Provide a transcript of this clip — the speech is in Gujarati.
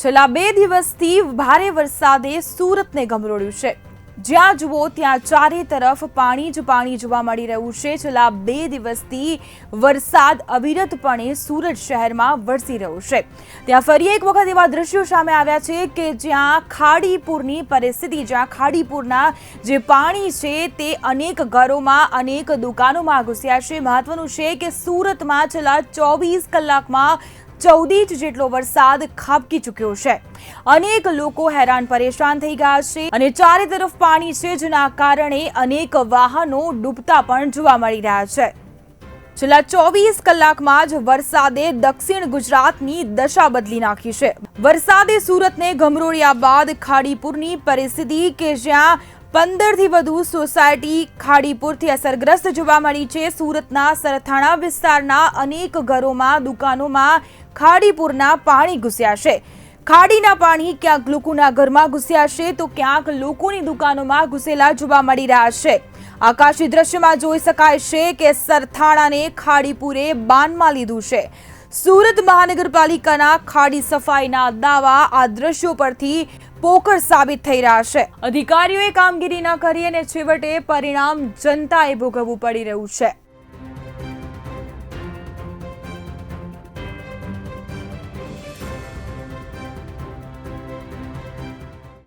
છેલ્લા 2 દિવસથી ભારે વરસાદે સુરતને ગમરોળ્યું છે। જ્યાં જુઓ ત્યાં ચારે તરફ પાણી જ પાણી જોવા મળી રહ્યું છે। છેલ્લા 2 દિવસથી વરસાદ અવિરતપણે સુરત શહેરમાં વરસી રહ્યો છે। ત્યાં ફરી એક વખત એવા દ્રશ્યો સામે આવ્યા છે કે જ્યાં ખાડીપુરની પરિસ્થિતિ, જ્યાં ખાડીપુરના જે પાણી છે તે અનેક ઘરોમાં, અનેક દુકાનોમાં ઘૂસ્યા છે। મહત્વનું છે કે સુરતમાં છેલ્લા 24 કલાકમાં 14 ઇંચ જેટલો વરસાદ ખાબકી ચૂક્યો છે। અનેક લોકો હેરાન પરેશાન થઈ ગયા છે અને ચારે તરફ પાણી છે, જેના કારણે અનેક વાહનો ડૂબતા પણ જોવા મળી રહ્યા છે। છેલ્લા 24 કલાકમાં જ વરસાદે દક્ષિણ ગુજરાતની દશા બદલી નાખી છે। વરસાદે સુરતને ગમરોળ્યા બાદ ખાડીપુરની પરિસ્થિતિ કે જ્યાં 15થી વધુ સોસાયટી ખાડીપુરથી અસરગ્રસ્ત જોવા મળી છે। સુરતના સરથાણા વિસ્તારના અનેક ઘરોમાં, દુકાનોમાં ખાડીપુરના પાણી ઘૂસ્યા છે। ખાડીના પાણી ક્યાંક લોકોના ઘરમાં ઘૂસ્યા છે તો ક્યાંક લોકોની દુકાનોમાં ઘૂસેલા જોવા મળી રહ્યા છે। આકાશી દ્રશ્યમાં જોઈ શકાય છે કે સરથાણાને ખાડીપુરે બાનમાં લીધું છે। સુરત મહાનગરપાલિકાના ખાડી સફાઈના દાવા આ દ્રશ્યો પરથી પોકળ સાબિત થઈ રહ્યા છે। અધિકારીઓએ કામગીરી ન કરી અને છેવટે પરિણામ જનતાએ ભોગવવું પડી રહ્યું છે।